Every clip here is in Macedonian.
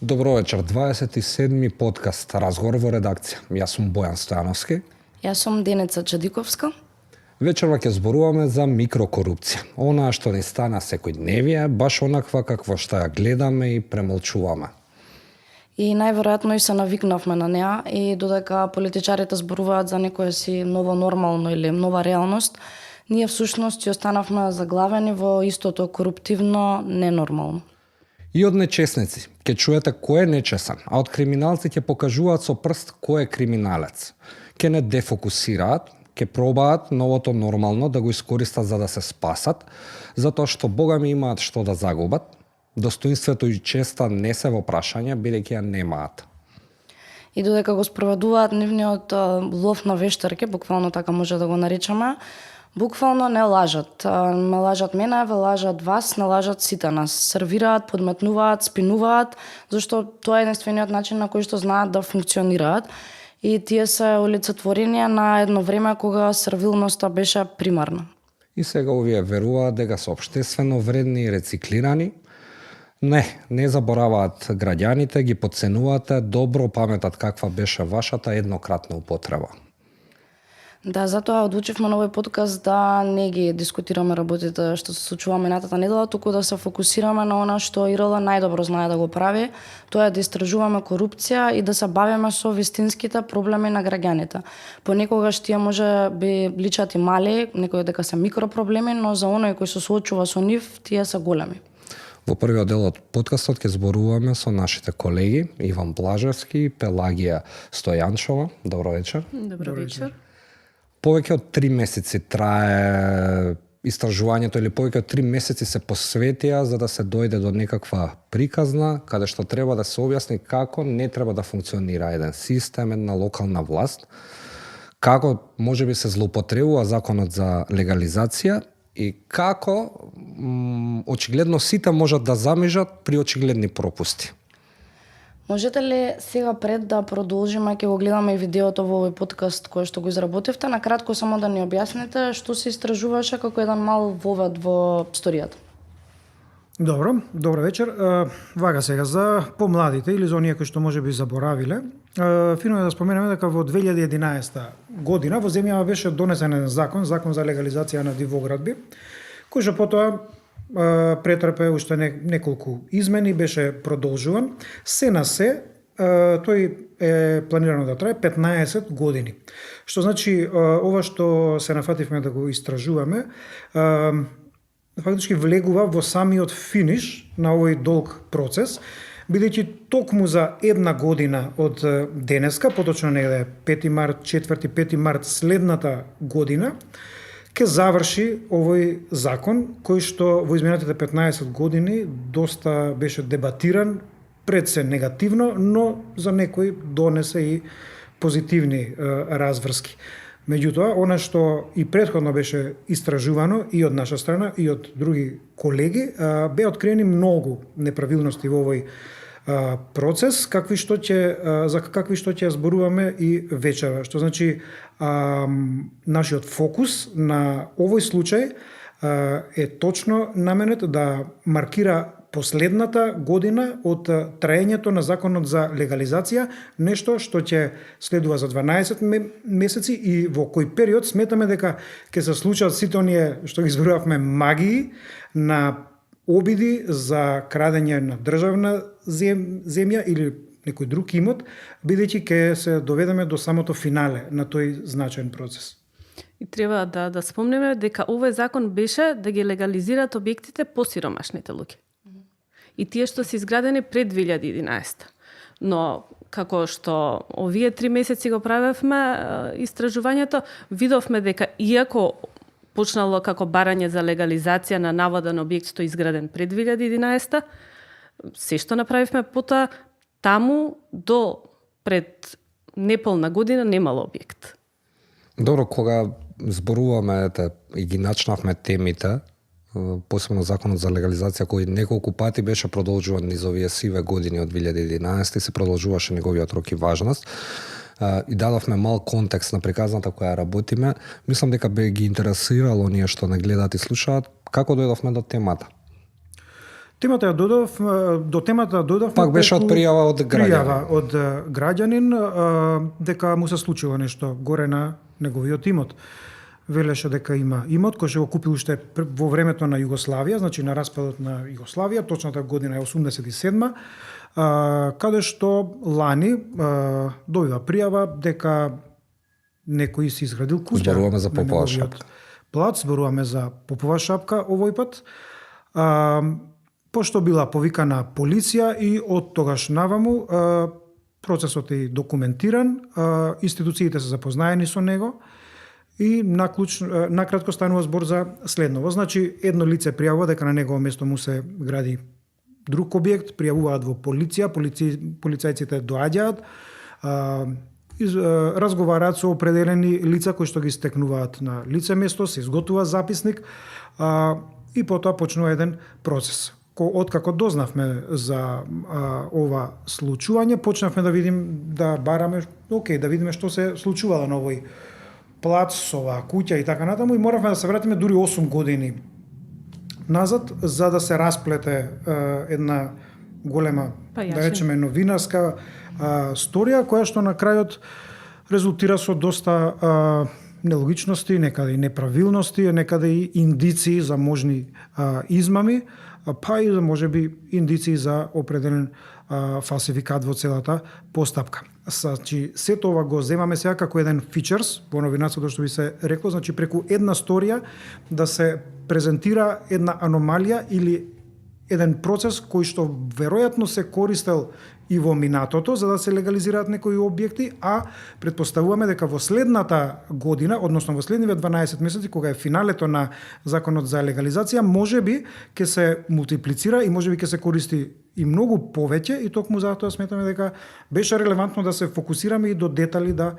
Добро вечер, 27-ми подкаст Разговор во редакција. Јас сум Бојан Стојановски. Јас сум Деница Чадиковска. Вечерва ќе зборуваме за микрокорупција. Она што ни стана секојдневие, баш онаква какво што ја гледаме и премолчуваме. И најверојатно и се навикнавме на неа и додека политичарите зборуваат за некое си ново нормално или нова реалност, ние всушност ја останавме заглавени во истото коруптивно ненормално. И од нечесници ќе чуете кој е нечесен, а од криминалци ќе покажуваат со прст кој е криминалец. Ќе не дефокусираат, ќе пробаат новото нормално да го искористат за да се спасат, затоа што богами имаат што да загубат. Достоинството и честа не се во прашање, бидејќи ја немаат. И додека го спроведуваат нивниот лов на вештарки, буквално така може да го наречеме, буквално не лажат. Ме лажат мене, ве лажат вас, не лажат сите нас. Сервираат, подметнуваат, спинуваат, зашто тоа е единствениот начин на кој што знаат да функционираат. И тие се олицетворение на едно време кога сервилноста беше примарна. И сега овие веруваат дека се општествено вредни и рециклирани. Не забораваат граѓаните, ги потценувате, добро паметат каква беше вашата еднократна употреба. Да, затоа одлучивме на овој подкаст да не ги дискутираме работите што се случува минатата недела, туку да се фокусираме на она што ИРЛ најдобро знае да го прави, тоа е да истражуваме корупција и да се бавиме со вистинските проблеми на граѓаните. Понекогаш тие може би личат и мали, некои дека се микропроблеми, но за оној кој се соочува со нив, тие се големи. Во првиот дел од подкастот ќе зборуваме со нашите колеги Иван Блажевски и Пелагија Стојанчова. Добро вечер. Добро вечер. Повеќе од 3 месеци трае истражувањето или повеќе од 3 месеци се посветија за да се дојде до некаква приказна каде што треба да се објасни како не треба да функционира еден систем, една локална власт, како можеби се злоупотребува законот за легализација и како очигледно сите можат да замижат при очигледни пропусти. Можете ли сега пред да продолжиме, ќе го гледаме и видеото во овој подкаст кој што го изработивте, на кратко само да ни објасните што се истражуваше како еден мал вовед во сторијата? Добро вечер. Вака сега за помладите или за оние кои што можеби заборавиле, фино е да споменеме дека во 2011 година во земјава беше донесен еден закон за легализација на дивоградби, кој што потоа претрпе уште неколку измени, беше продолжуван. Се на се, тој е планирано да трае 15 години. Што значи, ова што се нафативме да го истражуваме, фактички влегува во самиот финиш на овој долг процес, бидејќи токму за една година од денеска, поточно негде 5 март, 4-5 март следната година, ќе заврши овој закон, кој што во изминатите 15 години доста беше дебатиран, пред се негативно, но за некои донесе и позитивни разврски. Меѓутоа, она што и претходно беше истражувано и од наша страна и од други колеги, беа откриени многу неправилности во овој процес, за какви што ќе зборуваме и вечера. Што значи, нашиот фокус на овој случај е точно наменет да маркира последната година од траењето на законот за легализација, нешто што ќе следува за 12 месеци и во кој период сметаме дека ќе се случат сите оние што ги зборувавме магии на обиди за крадење на државна земја или некој друг имот, бидејќи ќе се доведеме до самото финале на тој значаен процес. И треба да спомнеме дека овој закон беше да ги легализираат објектите посиромашните луѓе. И тие што се изградени пред 2011. Но како што овие 3 месеци го правевме истражувањето, видовме дека иако почнало како барање за легализација на наводен објект што изграден пред 2011, се што направивме потоа таму до пред неполна година немало објект. Добро, кога зборуваме и ги начнавме темите, посебно законот за легализација кој неколку пати беше продолжуван низ овие сиве години од 2011 и се продолжуваше неговиот рок и важност, и дадовме мал контекст на приказната која работиме, мислам дека би ги интересирало оние што не гледаат и слушаат, како дојдовме до темата. До темата дојдовме Пак беше од пријава од граѓанин. Пријава од граѓанин дека му се случило нешто горе на неговиот имот. Велеше дека има имот кој што го купил уште во времето на Југославија, значи на распадот на Југославија, точната година е 87, каде што лани добива пријава дека некој си изградил куќа. Зборуваме за Попова шапка. Плац, зборуваме за Попова шапка овој пат. Пошто била повикана полиција и од тогаш наваму процесот е документиран, институциите се запознаени со него и накратко станува збор за следново. Значи, едно лице пријавува дека на негово место му се гради друг објект, пријавуваат во полиција, полицајците доаѓаат, разговараат со определени лица кои што ги стекнуваат на лице место, се изготвува записник и потоа почнува еден процес. Откако дознавме за ова случување, почнавме да видим, да бараме, да видиме што се случувало на овој плац, со оваа куќа и така натаму, и моравме да се вратиме дури 8 години назад, за да се расплете една голема, да речеме, новинарска сторија, која што на крајот резултира со доста нелогичности, некаде и неправилности, некаде и индиции за можни измами, па и можеби индиции за определен фалсификат во целата постапка. Значи, сето ова го земаме сега како еден фичерс во новинарството, што би се рекло, значи преку една сторија да се презентира една аномалија или еден процес кој што веројатно се користел и во минатото за да се легализираат некои објекти, а претпоставуваме дека во следната година, односно во следниве 12 месеци, кога е финалето на законот за легализација, можеби ќе се мултиплицира и можеби ќе се користи и многу повеќе, и токму затоа сметаме дека беше релевантно да се фокусираме и до детали да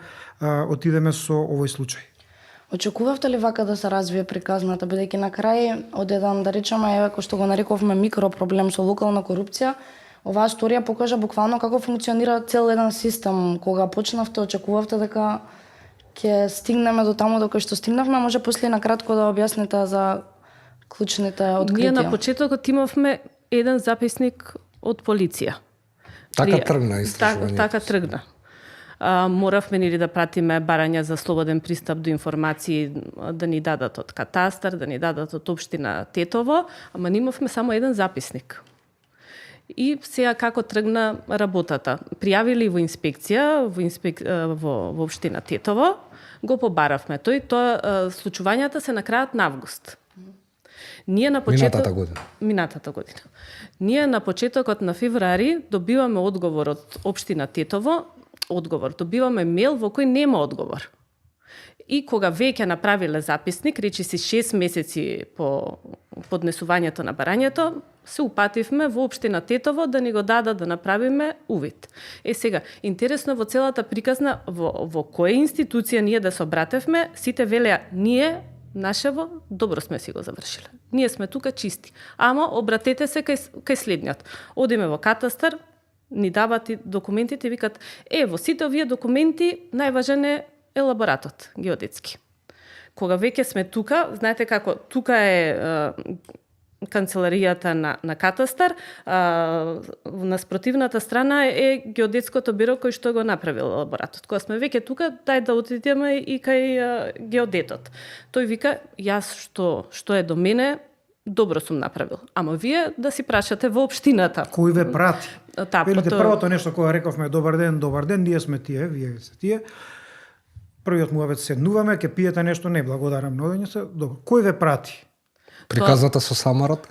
отидеме со овој случај. Очекувавте ли вака да се развие приказната, бидејќи на крај од еден, да речеме, еве кој што го нарековме микропроблем со локална корупција, оваа сторија покажа буквално како функционира цел еден систем. Кога почнавте, очекувавте дека ќе стигнеме до таму до кој што стигнавме, може после накратко да објасните за клучните откритија. Ние на почетокот имавме еден записник од полиција. Така тргна истражувањето. Така тргна. Моравме нели да пратиме барања за слободен пристап до информации, да ни дадат од катастар, да ни дадат од општина Тетово, ама имавме само еден записник. И сега како тргна работата? Пријавили во инспекција, во општина Тетово, го побаравме тој. Случувањата се на крајот на август. Ние на минатата година. Ние на почетокот на февруари добиваме одговор од општина Тетово, добиваме мејл во кој нема одговор. И кога веќе направиле записник, речиси 6 месеци по поднесувањето на барањето, се упативме во општина Тетово да ни го дадат да направиме увид. Сега, интересно во целата приказна, во која институција ние да се обратевме, сите велеа, ние нашево добро сме си го завршиле. Ние сме тука чисти. Ама обратете се кај следниот. Одиме во катастар, ни дават документите и викат, во сите овие документи најважен е елаборатот геодетски. Кога веќе сме тука, знаете како, тука е канцеларијата на катастар, на спротивната страна е геодетското биро кој што го направил елаборатот. Кога сме веќе тука, дај да отидеме и кај геодетот. Тој вика, јас што е до мене, добро сум направил. Ама вие да си прашате во општината. Кој ве прати? Велите, првото нешто кога рековме добар ден, ние сме тие, вие сте тие. Првиот муавет седнуваме, ќе пиете нешто, не благодарам, но се, добро. Кој ве прати? Приказната со Самарот?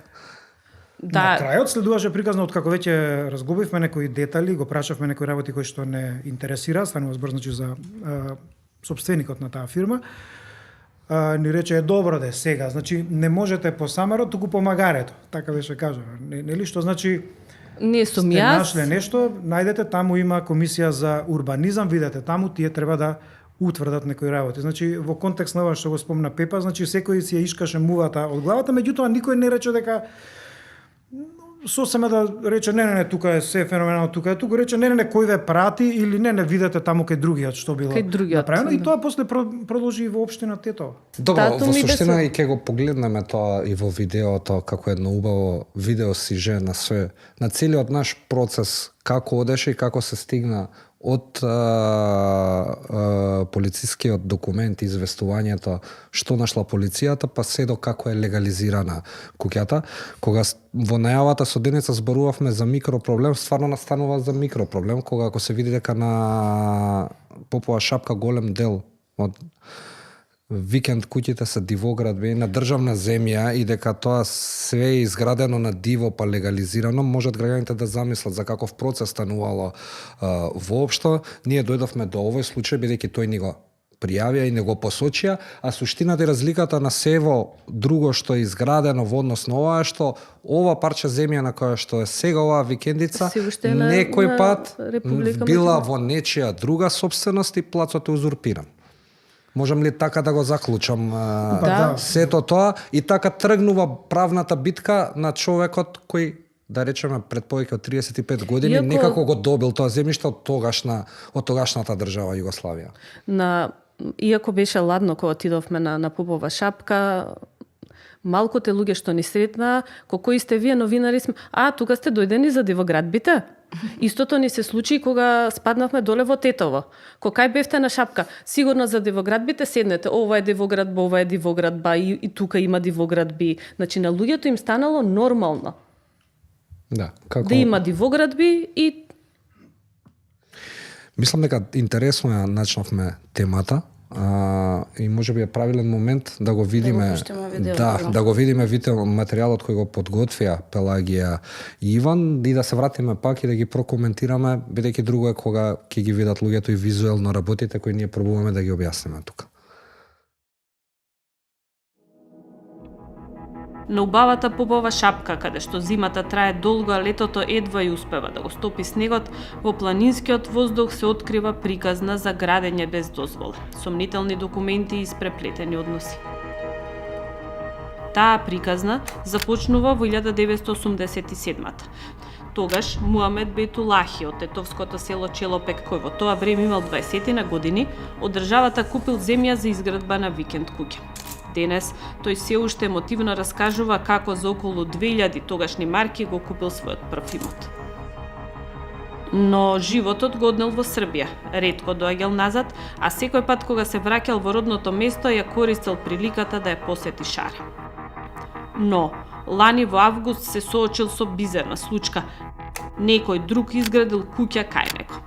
Да. На крајот следуваше приказна, откако веќе разгубивме некои детали, го прашавме некои работи кои што не интересира, станува збор значи за сопственикот на таа фирма. Ни рече добро де сега, значи не можете по Самарот, туку по магарето, така беше кажано. Нели што значи Не сум сте јас. нашле нешто, најдете таму има комисија за урбанизам, видете таму тие треба да утврдат некои работи. Значи во контекст на ова што го спомна Пепа, значи секој си ја искаше мувата од главата, меѓутоа никој не рече дека сосема да рече не, тука е се феноменално, тука рече не, кој ве прати или не, видете таму кај другиот што било направено и тоа после продолжи и во општина Тетово. Добро, Тату во ми суштина беше- и ќе го погледнеме тоа и во видеото, како едно убаво видео сиже на све, на целиот наш процес, како одеше и како се стигна од полицискиот документ, известувањето што нашла полицијата, па се до како е легализирана куќата. Кога во најавата со Деница зборувавме за микропроблем, стварно настанува за микропроблем, кога ако се види дека на Попова шапка голем дел од викенд куќите се дивоградби на државна земја и дека тоа све е изградено на диво па легализирано, можат граѓаните да замислат за каков процес станувало воопшто. Ние дојдовме до овој случај бидејќи тој ни го пријавија и не го посочија, а суштината и разликата на сево друго што е изградено во однос на ова е што ова парче земја на која што е сега оваа викендица, Си уште на некој пат Република била Македонија. во нечија друга сопственост и плацот е узурпиран. Можам ли така да го заклучам Да. сето тоа и така тргнува правната битка на човекот кој да речеме пред повеќе од 35 години Иако- некако го добил тоа земјиште од тогашната држава Југославија. Иако беше ладно кога отидовме на Попова шапка, малкуте луѓе што ни сретна, кои сте вие новинари сме, тука сте дојдени за дивоградбите? Истото ни се случи кога спаднавме доле во Тетово. Кај бевте на шапка, сигурно за дивоградбите седнете, ова е дивоградба, ова е дивоградба и тука има дивоградби. Значи на луѓето им станало нормално Да, како да има дивоградби и мислам дека интересно ја начнавме темата. И може би е правилен момент да го видиме, пуштиме видеото, да го видиме материјалот кој го подготвија Пелагија и Иван и да се вратиме пак и да ги прокоментираме, бидејќи друго е кога ќе ги видат луѓето и визуелно работите кои ние пробуваме да ги објасниме тука. на убавата Попова шапка, каде што зимата трае долго, а летото едва и успева да го стопи снегот, во планинскиот воздух се открива приказна за градење без дозвола, сомнителни документи и испреплетени односи. Таа приказна започнува во 1987-та. Тогаш Муамед Бейтулахи од тетовското село Челопек, кој во тоа време имал 20 на години, од државата купил земја за изградба на викенд куќа. Денес тој се уште емотивно раскажува како за околу 2000 тогашни марки го купил својот прв имот. Но животот го однел во Србија, ретко доаѓал назад, а секој пат кога се враќал во родното место ја користел приликата да ја посети Шаре. Но лани во август се соочил со бизарна случка. Некој друг изградил куќа кај него.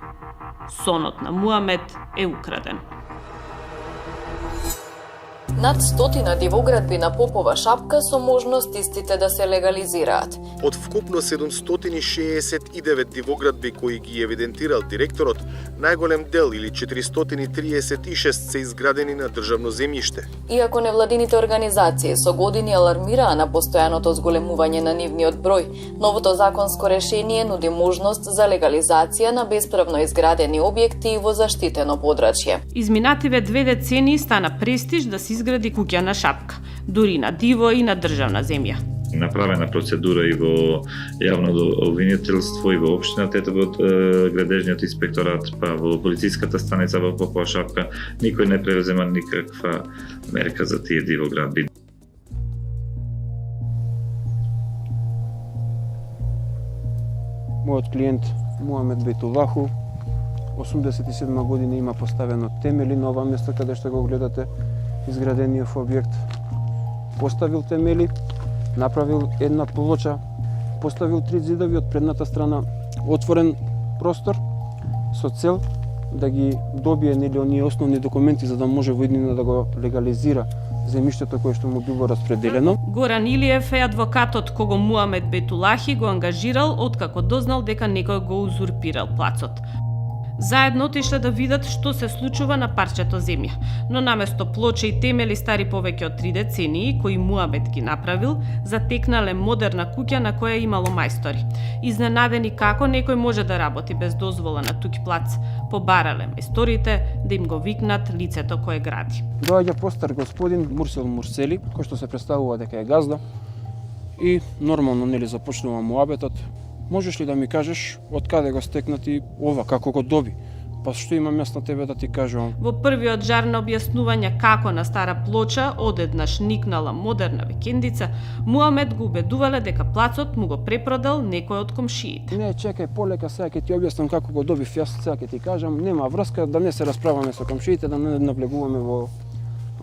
Сонот на Муамед е украден. Над 100 дивоградби на Попова шапка со можност истите да се легализираат. Од вкупно 769 дивоградби кои ги евидентирал директорот, најголем дел или 436 се изградени на државно земјиште. Иако невладините организации со години алармираа на постојаното зголемување на нивниот број, новото законско решение нуди можност за легализација на бесправно изградени објекти во заштитено подрачје. Изминативе 2 децении стана престиж да се изгради куќа на шапка, дури на диво и на државна земја. Направена процедура и во јавното обвинителство и во општина Тетово од градежниот инспекторат, па во полициската станица во Попова шапка, никој не превзема никаква мерка за тие дивоградби. Мојот клиент Муамед Бейтулаху, 87 година, има поставено темели на ова место каде што го гледате изградениот објект. Поставил темели, направил една плоча, поставил 3 зидови од предната страна, отворен простор со цел да ги добие оние основни документи за да може во иднина да го легализира земјиштето кое што му било распределено. Горан Илиев е адвокатот кого Муамед Бейтулахи го ангажирал откако дознал дека некој го узурпирал плацот. Заедно отишле да видат што се случува на парчето земја, но наместо плоче и темели стари повеќе од 3 децении, кои Муамед ги направил, затекнале модерна куќа на која имало мајстори. Изненадени како некој може да работи без дозвола на туѓ плац, побарале мајсторите да им го викнат лицето кое гради. Доаѓа постар господин Мурсел Мурсели, кој што се представува дека е газда, и нормално нели започнува муабетот. Можеш ли да ми кажеш од каде го стекнати ова, како го доби? Па што имам јас на тебе да ти кажувам? Во првиот жар на објаснување како на стара плоча одеднаш никнала модерна викендица, Муамед го убедувале дека плацот му го препродал некој од комшиите. Не, чекај, полека, сега ќе ти објаснам како го добив јас, сега ќе ти кажам, нема врска да не се расправаме со комшиите, да не навлегуваме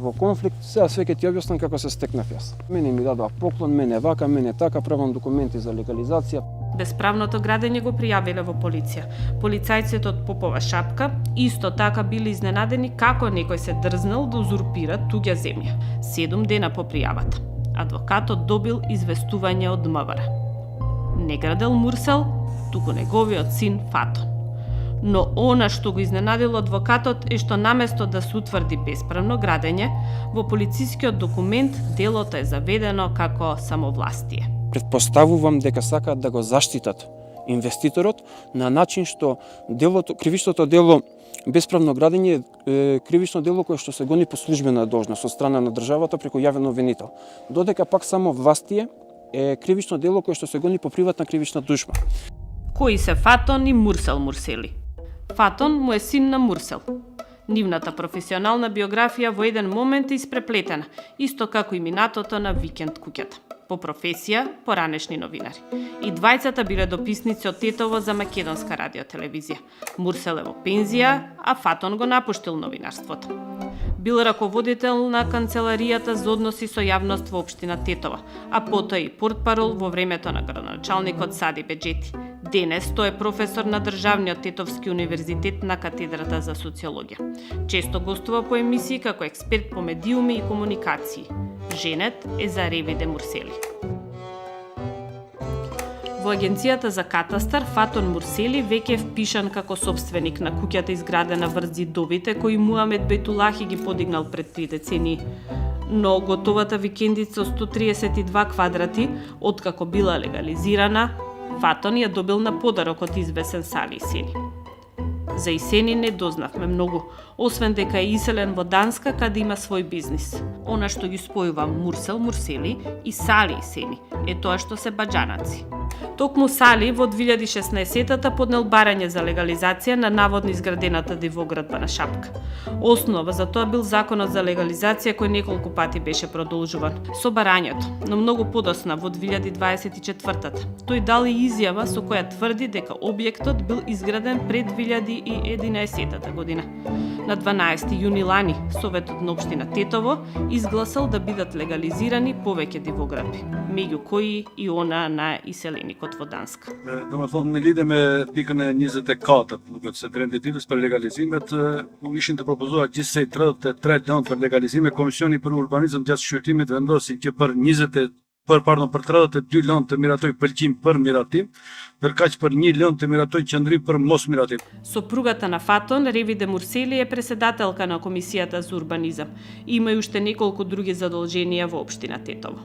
во конфликт. Сега све ќе ти објаснам како се стекнав јас. Мене ми дадоа поклон, мене вака, мене така, правам документи за легализација. Бесправното градење го пријавиле во полиција. Полицајците од Попова шапка исто така биле изненадени како некој се дрзнал да узурпира туѓа земја. 7 дена по пријавата. Адвокатот добил известување од МВР. Не градел Мурсел, туку неговиот син Фатон. Но она што го изненадило адвокатот е што наместо да се утврди бесправно градење, во полицискиот документ делото е заведено како самовластие. Предпоставувам дека сакаат да го заштитат инвеститорот на начин што кривичното дело бесправно градење е кривично дело кое што се гони по службена должност од страна на државата преку јавен обвинител. Додека пак самовластие е кривично дело кое што се гони по приватна кривична тужба. Кои се Фатон и Мурсел Мурсели? Фатон му е син на Мурсел. Нивната професионална биографија во еден момент е испреплетена, исто како и минатото на викенд куќата. По професија, поранешни новинари. И двајцата биле дописници од Тетово за македонска радиотелевизија. Мурсел е во пензија, а Фатон го напуштил новинарството. Бил раководител на канцеларијата за односи со јавност во општина Тетово, а потоа и портпарол во времето на градоначалникот Сади Беџети. Денес тој е професор на Државниот Тетовски универзитет на катедрата за социологија. Често гостува по емисии како експерт по медиуми и комуникации. Женет е за Ревиде Мурсели. Во Агенцијата за катастар Фатон Мурсели веќе е впишан како собственик на куќата изградена врз зидовите кои Муамед Бейтулахи ги подигнал пред 3 децении. Но готовата викендица 132 квадрати, откако била легализирана, Фатон ја добил на подарок од извесен Сали Исени. За Исени не дознавме многу, освен дека е иселен во Данска каде има свој бизнис. Она што ги спојува Мурсел Мурсели и Сали Исени е тоа што се баџанаци. Токму Сали во 2016-та поднел барање за легализација на наводно изградената дивоградба на Шапка. Основа за тоа бил законот за легализација кој неколку пати беше продолжуван. Со барањето, но многу подосна во 2024-та, тој дал и изјава со која тврди дека објектот бил изграден пред 2011 година. На 12 јуни лани, Советот на општина Тетово изгласал да бидат легализирани повеќе дивоградби, меѓу кои и она на иселеникот во Данска. Не идеме пикане низете катат, кога се трендетите спre легализимет, лишните пропозуваат ќе се трет ден пр легализиме комисиони пр урбанизам тя шутимет вендоси ќе пр низете пр традате 2 леон те миратој пелким пр миратим, веркач пр 1 леон те миратој чандри пр мос миратим. Сопругата на Фатон, Ревиде Мурсели, е преседателка на Комисијата за урбанизам. Има и уште неколку други задолженија во општина Тетово.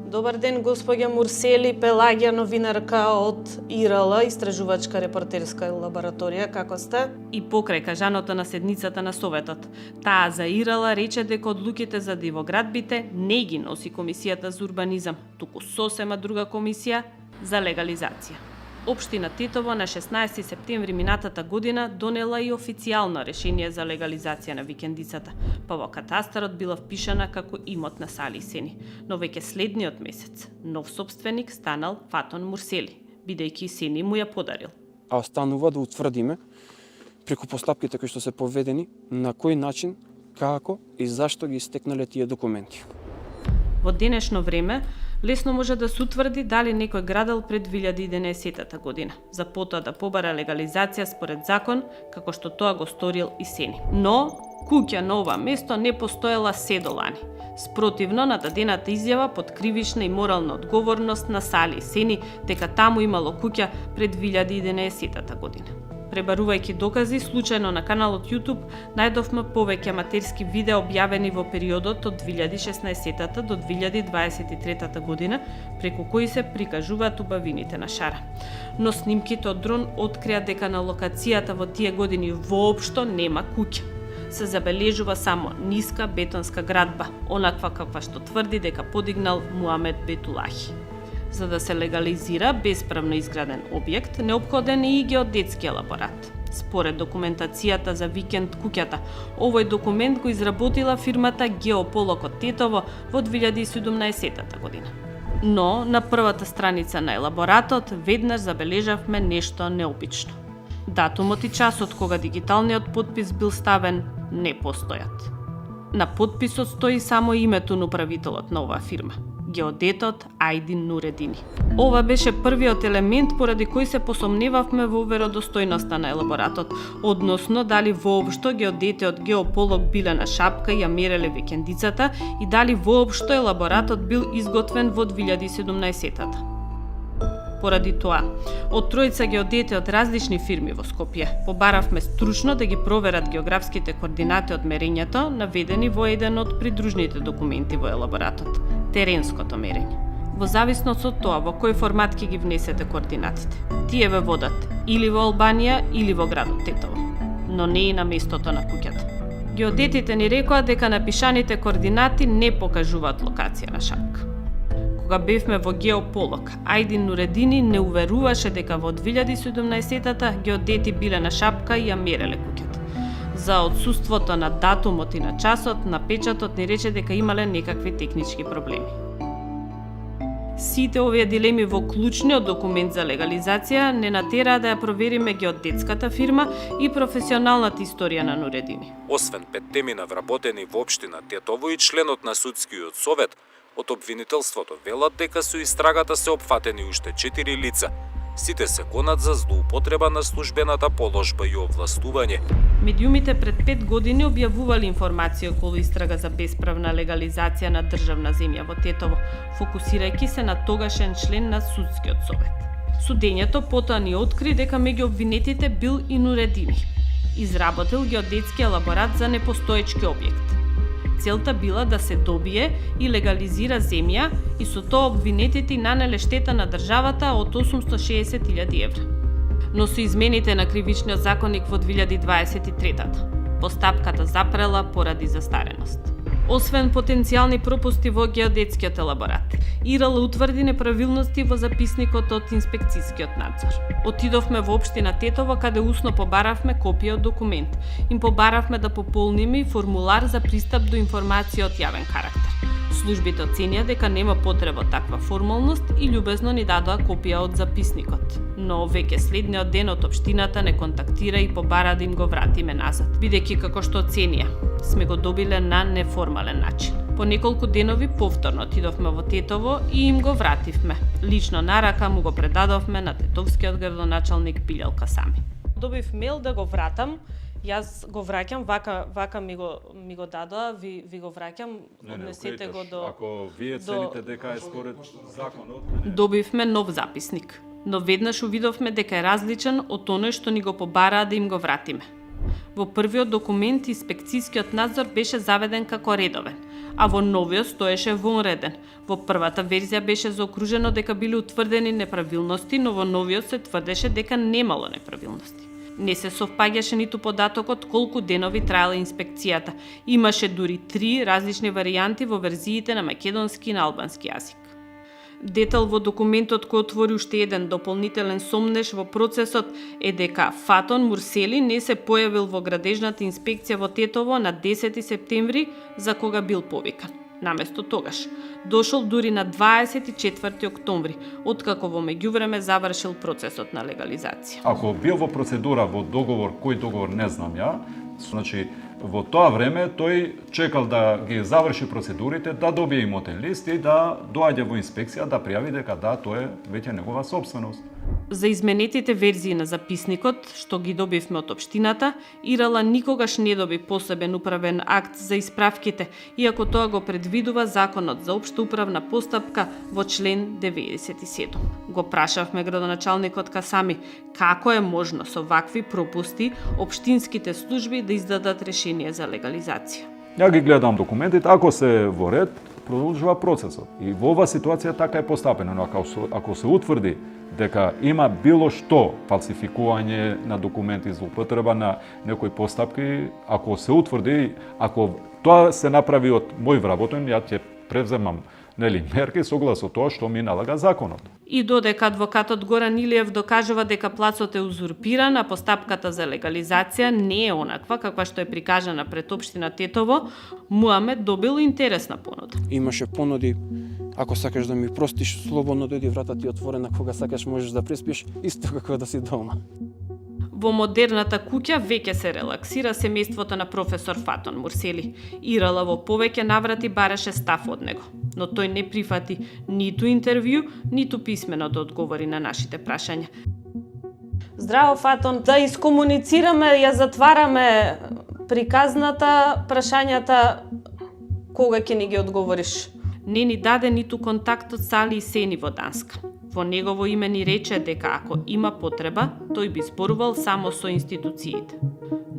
Добар ден, господја Мурсели, Пелагија, новинарка од ИРЛ, истражувачка репортерска лабораторија, како сте? И покрај кажаното на седницата на Советот. Таа за ИРЛ рече дека одлуките за дивоградбите не ги носи Комисијата за урбанизам, туку сосема друга комисија за легализација. Општина Тетово на 16 септември минатата година донела и официјално решение за легализација на викендицата, па во катастарот била впишана како имот на Сали Исени, но веќе следниот месец нов собственик станал Фатон Мурсели, бидејќи Исени му ја подарил. А останува да утврдиме преку постапките кои што се поведени на кој начин, како и зашто ги стекнале тие документи. Во денешно време лесно може да се утврди дали некој градел пред 2011 година, за потоа да побара легализација според закон, како што тоа го сторил Исени. Но Куќа на ова место не постоела седолани, спротивно на дадената изјава под кривична и морална одговорност на Сали Сени дека таму имало куќа пред 2011 година. Пребарувајќи докази, случајно на каналот YouTube најдовме повеќе аматерски видеа објавени во периодот од 2016 до 2023 година, преку кои се прикажуваат убавините на шара. Но снимките од дрон открија дека на локацијата во тие години воопшто нема куќа. Се забележува само ниска бетонска градба, онаква каква што тврди дека подигнал Муамед Бетулахи. За да се легализира бесправно изграден објект, неопходен е и геодетски елаборат. Според документацијата за викенд куќата, овој документ го изработила фирмата Геополок од Тетово во 2017 година. Но на првата страница на елаборатот веднаш забележавме нешто необично. Датумот и часот кога дигиталниот подпис бил ставен не постојат. На подписот стои само името на управителот на оваа фирма, геодетот Ајдин Нуредини. Ова беше првиот елемент поради кој се посомневавме во веродостојноста на елаборатот, односно дали воопшто геодетите од Геополок биле на шапка и ја мереле викендицата и дали воопшто елаборатот бил изготвен во 2017-та. Поради тоа, од тројца геодети од различни фирми во Скопје, побаравме стручно да ги проверат географските координати од мерењето, наведени во еден од придружните документи во елаборатот – теренското мерење. Во зависност од тоа во кој формат ќе ги внесете координатите, тие ве водат или во Албанија или во градот Тетово, но не и на местото на куќата. Геодетите ни рекоа дека напишаните координати не покажуваат локација на шапка. Кога бевме во Геополок, Ајдин Нуредини не уверуваше дека во 2017-та геодети биле на шапка и ја мереле куќата. За отсуството на датумот и на часот, на печатот ни рече дека имале некакви технички проблеми. Сите овие дилеми во клучниот документ за легализација не натераа да ја провериме геодетската фирма и професионалната историја на Нуредини. Освен 5 теми навработени во општина Тетово и членот на судскиот совет, од обвинителството велат дека со истрагата се опфатени уште 4 лица. Сите се гонат за злоупотреба на службената положба и овластување. Медиумите пред 5 години објавувале информација околу истрага за бесправна легализација на државна земја во Тетово, фокусирајќи се на тогашен член на судскиот совет. Судењето потоа ни откри дека меѓу обвинетите бил и Нуредини. Изработил геодетски елаборат за непостоечки објект. Целта била да се добие и легализира земја и со тоа обвинетите нанеле штета на државата од 860.000 евра. Но со измените на кривичниот законник во 2023-та, постапката запрела поради застареност. Освен потенцијални пропусти во геодетскиот елаборат, ИРЛ утврди неправилности во записникот од инспекцијскиот надзор. Отидовме во општина Тетово каде усно побаравме копија од документ. Им побаравме да пополниме формулар за пристап до информација од јавен карактер. Службите оценија дека нема потреба од таква формалност и љубезно ни дадоа копија од записникот. Но веќе следниот ден од општината не контактира и побара да им го вратиме назад, бидејќи како што оценија, сме го добиле на неформален начин. По неколку денови повторно отидовме во Тетово и им го вративме. Лично на рака му го предадовме на тетовскиот градоначалник Билјал Касами. Добив мејл да го вратам. Јас го враќам, вака ми го дадоа, ви го враќам, однесете го до... Ако вие цените дека е според законот... Добивме нов записник, но веднаш увидовме дека е различен од оној што ни го побараа да им го вратиме. Во првиот документ инспекцијскиот надзор беше заведен како редовен, а во новиот стоеше вонреден. Во првата верзија беше заокружено дека биле утврдени неправилности, но во новиот се тврдеше дека немало неправилности. Не се совпаѓаше ниту податокот колку денови траела инспекцијата. Имаше дури 3 различни варијанти во верзиите на македонски и на албански јазик. Детал во документот кој отвори уште еден дополнителен сомнеж во процесот е дека Фатон Мурсели не се појавил во градежната инспекција во Тетово на 10 септември за кога бил повикан. Наместо тогаш, дошол дури на 24 октомври, откако во меѓувреме завршил процесот на легализација. Ако бил во процедура во договор, кој договор не знам ја, значи во тоа време тој чекал да ги заврши процедурите, да добие имотен лист и да доаѓа во инспекција да пријави дека да, тоа е веќе негова сопственост. За изменетите верзии на записникот, што ги добивме од општината, ИРЛ никогаш не доби посебен управен акт за исправките, иако тоа го предвидува Законот за општа управна постапка во член 97. Го прашавме градоначалникот Касами како е можно со вакви пропусти општинските служби да издадат решение за легализација. Ја ги гледам документите, ако се во ред, продолжува процесот. И во оваа ситуација така е постапено, но ако се утврди дека има било што фалсификување на документи, злоупотреба на некои постапки, ако се утврди, ако тоа се направи од мој вработен, ја ќе превземам мерки согласно тоа што ми налага законот. И додека адвокатот Горан Илиев докажува дека плацот е узурпиран, а постапката за легализација не е онаква каква што е прикажана пред општина Тетово, Муамед добил интересна понуда. Имаше понуди, ако сакаш да ми простиш, слободно дојди, врата ти отворена, кога сакаш можеш да преспиш, исто како да си дома. Во модерната куќа веќе се релаксира семејството на професор Фатон Мурсели. ИРЛ во повеќе наврати бараше став од него, но тој не прифати ниту интервју, ниту писмено да одговори на нашите прашања. Здраво, Фатон, да искомуницираме, ја затвараме приказната, прашањата, кога ќе ни ги одговориш? Не ни даде ниту контактот со Али Сени во Данска. Во негово име ни рече дека ако има потреба, тој би зборувал само со институциите.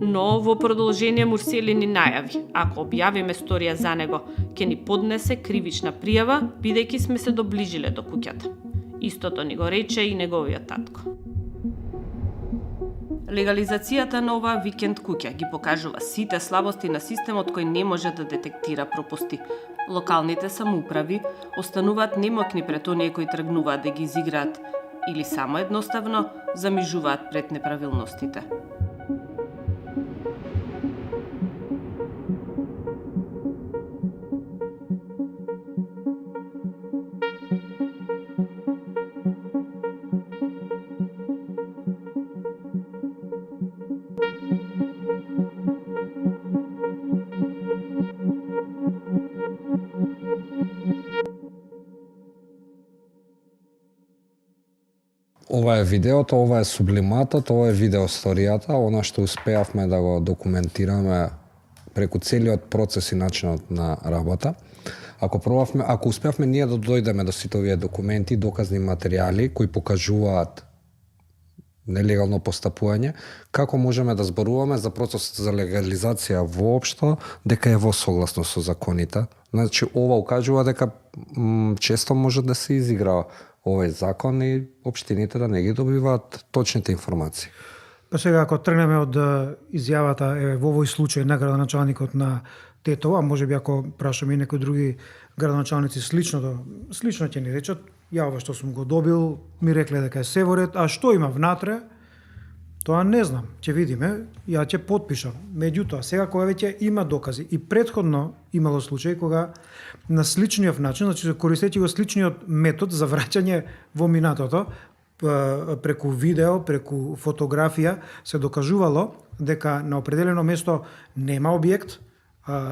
Но во продолжение Мурсели ни најави, ако објавиме сторија за него, ќе ни поднесе кривична пријава, бидејќи сме се доближиле до куќата. Истото ни го рече и неговиот татко. Легализацијата на оваа викенд куќа ги покажува сите слабости на системот кој не може да детектира пропусти. Локалните самоуправи остануваат немокни пред оние кои тргнуваат да ги изиграат или само едноставно замижуваат пред неправилностите. Ова е видеото, ова е сублиматот, ова е видеосторијата, она што успеавме да го документираме преку целиот процес и начинот на работа. Ако успеавме ние да дојдеме до сите овие документи, доказни материјали кои покажуваат нелегално постапување, како можеме да зборуваме за процесот за легализација воопшто дека е во согласно со законите? Значи, ова укажува дека често може да се изигра овој закон и општините да не ги добиваат точните информации. Па сега, ако тргнеме од изјавата во овој случај на градоначалникот на Тетово, а можеби ако прашаме и некои други градоначалници слично ќе ни речат, ја ова што сум го добил, ми рекле дека е се во ред, а што има внатре, тоа не знам, ќе видиме, ја ќе потпишам. Меѓутоа, сега кога веќе има докази и претходно имало случај кога на сличниот начин, значи користејќи го сличниот метод за враќање во минатото, преку видео, преку фотографија, се докажувало дека на определено место нема објект,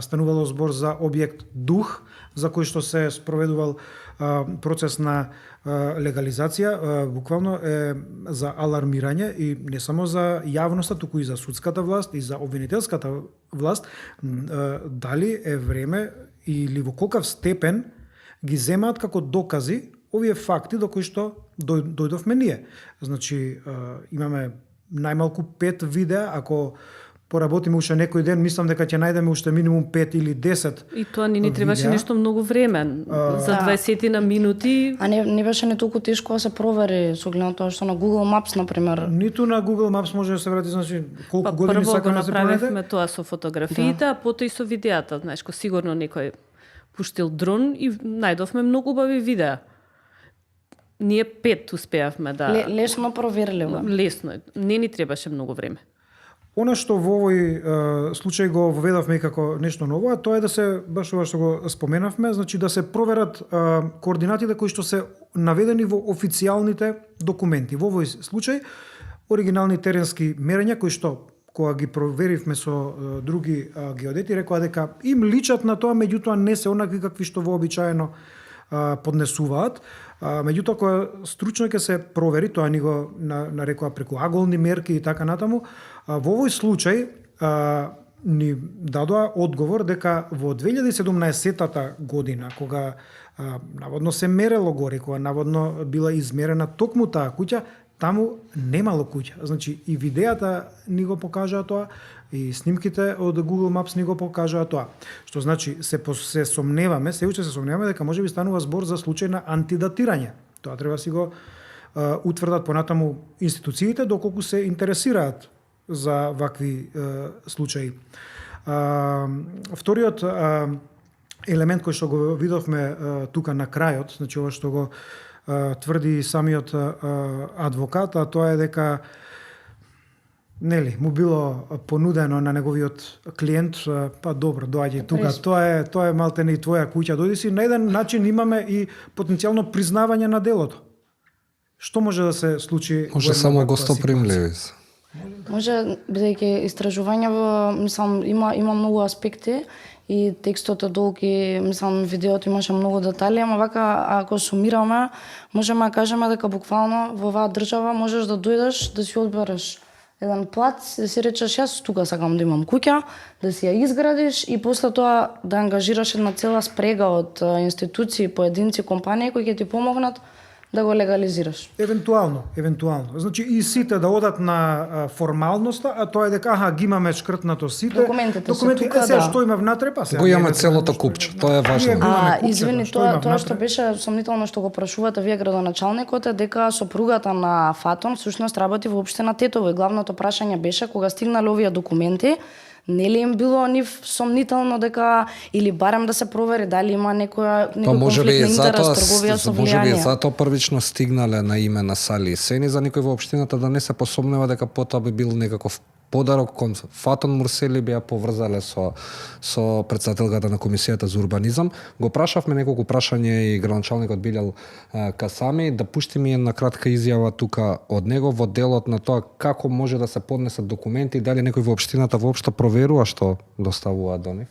станувало збор за објект дух, за кој што се спроведувал процес на легализација, буквално е за алармирање и не само за јавноста, туку и за судската власт и за обвинителската власт, дали е време или во колкав степен ги земаат како докази овие факти до кои што дојдовме ние. Значи, имаме најмалку 5 видеа, ако поработиме уште некој ден, мислам дека ќе најдеме уште минимум 5 или 10. И тоа ни требаше нешто многу време, за 20 на минути. А не беше не толку тешко да се провери со гледно тоа што на Google Maps, например. Ниту на Google Maps може да се врати, значи колку години сакаме да се проведе. Прво го направивме тоа со фотографиите, а потоа и со видеата. Знаеш, сигурно некој пуштил дрон и најдовме многу убави видеа. Ние 5 успеавме да... Лесно проверливо. Лесно. Не ни требаше многу време. Она што во овој случај го воведавме како нешто ново, а тоа е да се, баш ова што го споменавме, значи да се проверат координатите кои што се наведени во официјалните документи. Во овој случај, оригинални теренски мерења кои што кога ги проверивме со други геодети, рекоа дека им личат на тоа, меѓутоа не се онакви какви што вообичаено поднесуваат. Меѓутоа, кога стручно ќе се провери, тоа ни го нарекува преку аголни мерки и така натаму, во овој случај ни дадоа одговор дека во 2017 година, кога наводно се мерело горе, кога наводно била измерена токму таа куќа, таму немало куќа. Значи, и видеата ни го покажаа тоа, и снимките од Google Maps ни го покажаа тоа. Што значи, се сомневаме, се уште се сомневаме дека можеби станува збор за случај на антидатирање. Тоа треба си го утврдат понатаму институциите, доколку се интересираат за вакви случаи. Вториот елемент кој што го видовме тука на крајот, значи ова што го тврди самиот адвокат, а тоа е дека му било понудено на неговиот клиент, па добро, доаѓај тука, тоа е малтене и твоја куќа, дојди си. На еден начин имаме и потенцијално признавање на делото. Што може да се случи? Може само гостопримливи. Може, бидејќи истражувањето, мислам, има многу аспекти и текстот е долг и мислам видеото имаше многу детали, ама вака ако сумираме, можеме да кажеме дека буквално во оваа држава можеш да дојдеш да си одбереш еден плац, да си речеш јас тука сакам да имам куќа, да си ја изградиш и после тоа да ангажираш една цела спрега од институции, поединци, компании кои ќе ти помогнат да го легализираш. Евентуално. Значи и сите да одат на формалноста, а тоа е дека ги имаме шкртнато сите. Документите се тука, сега што има внатре, па сега. Го имаме целото купче, тоа е важно. Извини, тоа што беше сомнително што го прашувате вие градоначалникот е дека сопругата на Фатон всушност работи во општина Тетово и главното прашање беше кога стигнале овие документи, нели им било нив сомнително дека или барем да се провери дали има некој конфликт на интерес, трговија со влијание. Можеби затоа првично стигнале на име на Сали и Сени за никој во општината да не се посомнева дека потоа би бил некаков подарок кон Фатон Мурсели би ја поврзале со претседателката на комисијата за урбанизам. Го прашавме неколку прашања и градоначалникот Билјал Касами да пушти ми една кратка изјава тука од него во делот на тоа како може да се поднесат документи и дали некој во општината воопшто проверува што доставуваат до нив.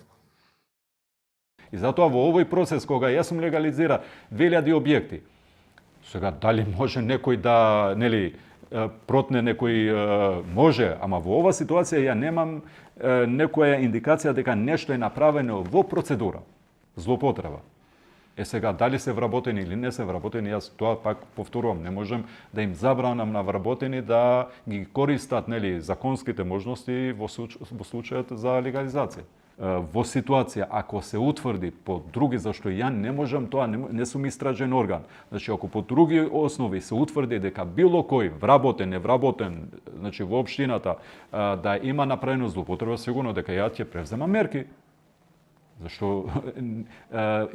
И затоа во овој процес кога јас сум легализира 2000 објекти, сега дали може некој да, протне некој може, ама во ова ситуација ја немам некоја индикација дека нешто е направено во процедура, злоупотреба. Сега дали се вработени или не се вработени, јас тоа пак повторувам, не можем да им забранам на вработени да ги користат законските можности во случајот за легализација. Во ситуација, ако се утврди по други, зашто ја не можам тоа, не сум истражен орган. Значи, ако по други основи се утврди дека било кој вработен, невработен, значи во општината, да има направено злоупотреба, сигурно дека ја ќе превзема мерки. Зашто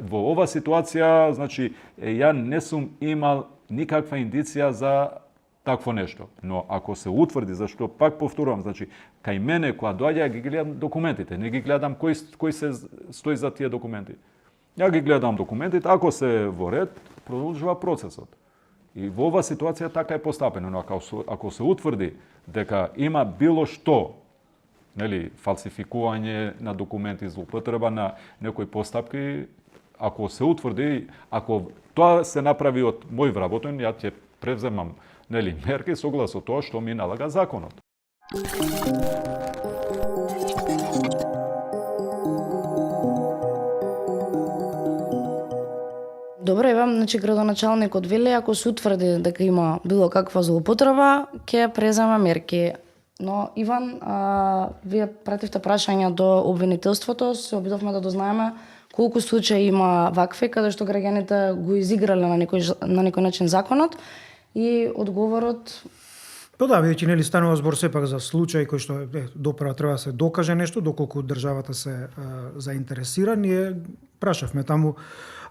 во ова ситуација, значи, ја не сум имал никаква индиција за такво нешто. Но ако се утврди, зашто пак повторувам, значи, кај мене кога доаѓа ги гледам документите, не ги гледам кој се стои за тие документи. Ја ги гледам документите, ако се во ред, продолжува процесот. И во ова ситуација така е постапено, но ако се утврди дека има било што, фалсификување на документи, злоупотреба на некои постапки, ако се утврди, ако тоа се направи од мој вработен, ја ќе превземам мерки согласно тоа што ми налага законот. Добро, значи градоначалникот вели ако се утврди дека има било каква злоупотреба, ќе преземе мерки. Но Иван, вие пративте прашања до обвинителството, се обидовме да дознаеме колку случаи има вакви каде што граѓаните го изиграле на некој начин законот. И одговорот... Па да, бидејќи станува збор сепак за случај кој што доправа треба да се докаже нешто, доколку државата се заинтересира, ние прашавме таму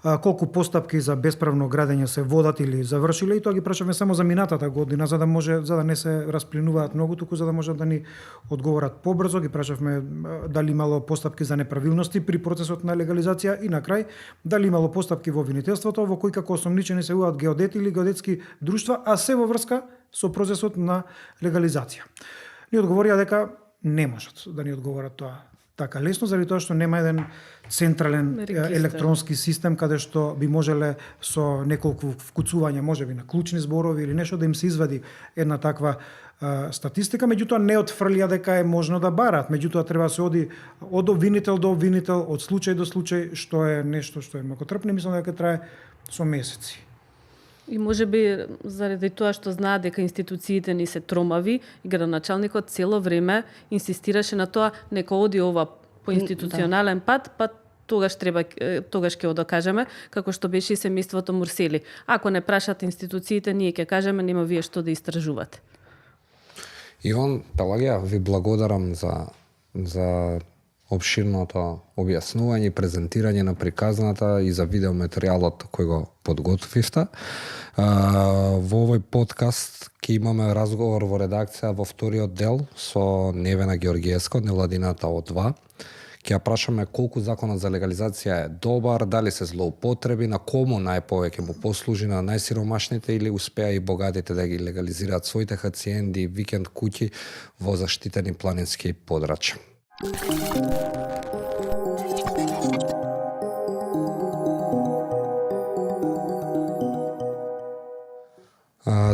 колку постапки за бесправно градење се водат или завршиле и тоа ги прашавме само за минатата година, за да не се расплинуваат многу, туку за да можат да ни одговорат побрзо. Ги прашавме дали имало постапки за неправилности при процесот на легализација и на крај дали имало постапки во обвинителството во кои како осомничени се јавуваат геодети или геодетски друштва, а се во врска со процесот на легализација. Ни одговорија дека не можат да ни одговорат тоа така лесно, заради тоа што нема еден централен електронски систем каде што би можеле со неколку вкуцувања, можеби на клучни зборови или нешто да им се извади една таква статистика, меѓутоа не отфрлија дека е можно да барат, меѓутоа треба да се оди од обвинител до обвинител, од случај до случај, што е нешто што е многотрпно, мислам дека трае со месеци. И може би заради тоа што знаат дека институциите ни се тромави, и градоначалникот цело време инсистираше на тоа нека оди ова по институционален пат, па тогаш ќе одокажеме, како што беше и семејството Мурсели. Ако не прашат институциите, ние ќе кажеме нема вие што да истражувате. Иван, Пелагија, ви благодарам за обширното објаснување и презентирање на приказната и за видеоматеријалот кој го подготвивте. Во овој подкаст ќе имаме разговор во редакција во вториот дел со Невена Георгиевска, невладината ОД2. Ќе ја прашаме колку законот за легализација е добар, дали се злоупотреби, на кому најповеќе му послужи, на најсиромашните или успеа и богатите да ги легализираат своите хациенди и викенд куќи во заштитени планински подрачја.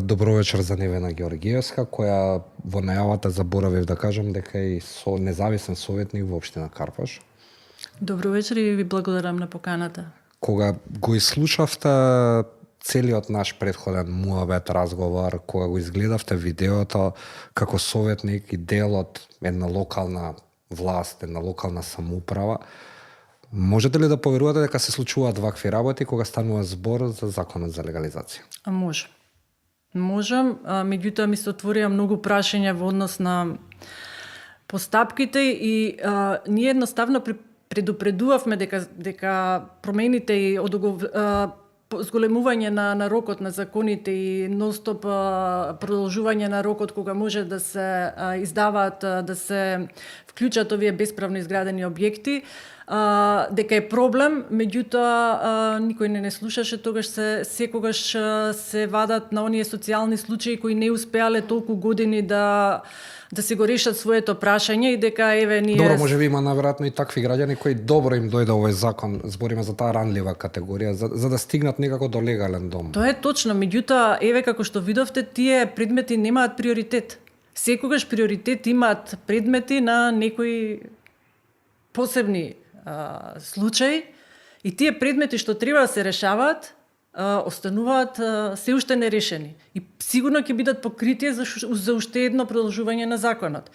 Добро вечер за Невена Георгиевска, која во најавата заборавив да кажам дека е независен советник во општина Карпаш. Добро вечер и ви благодарам на поканата. Кога го изслушавте целиот наш предходен муабет разговор, кога го изгледавте видеото како советник и дел од една локална власт, една локална самоуправа, можете ли да поверувате дека се случуваат вакви работи кога станува збор за законот за легализација? Можам, меѓутоа ми се отворија многу прашања во однос на постапките и ние едноставно предупредувавме дека промените и зголемување на рокот на законите и нонстоп продолжување на рокот кога може да се издаваат, да се вклучат овие бесправно изградени објекти, дека е проблем, меѓутоа никој не слушаше, тогаш секогаш се вадат на оние социјални случаи кои не успеале толку години да се го решат своето прашање и дека еве ние... Добро, може би има наверојатно и такви граѓани кои добро им дојде овој закон, збориме за таа ранлива категорија, за да стигнат некако до легален дом. Тоа е точно, меѓутоа еве како што видовте, тие предмети немаат приоритет. Секогаш приоритет имаат предмети на некои посебни случаи и тие предмети што треба да се решаваат остануваат се уште нерешени и сигурно ќе бидат покритие за уште едно продолжување на законот.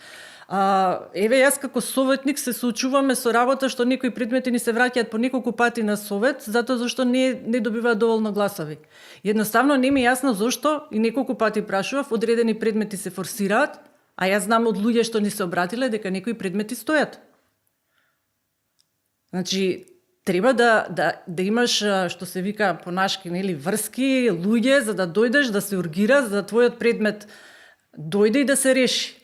Еве јас како советник се соочуваме со работа што некои предмети ни се враќаат по неколку пати на совет затоа зашто не добиваат доволно гласови. Едноставно не ми е јасно зошто и неколку пати прашував, одредени предмети се форсираат, а јас знам од луѓе што ни се обратиле дека некои предмети стојат. Значи, треба да имаш, што се вика по нашки, нели, врски, луѓе, за да дојдеш, да се ургира, за да твојот предмет дојде и да се реши.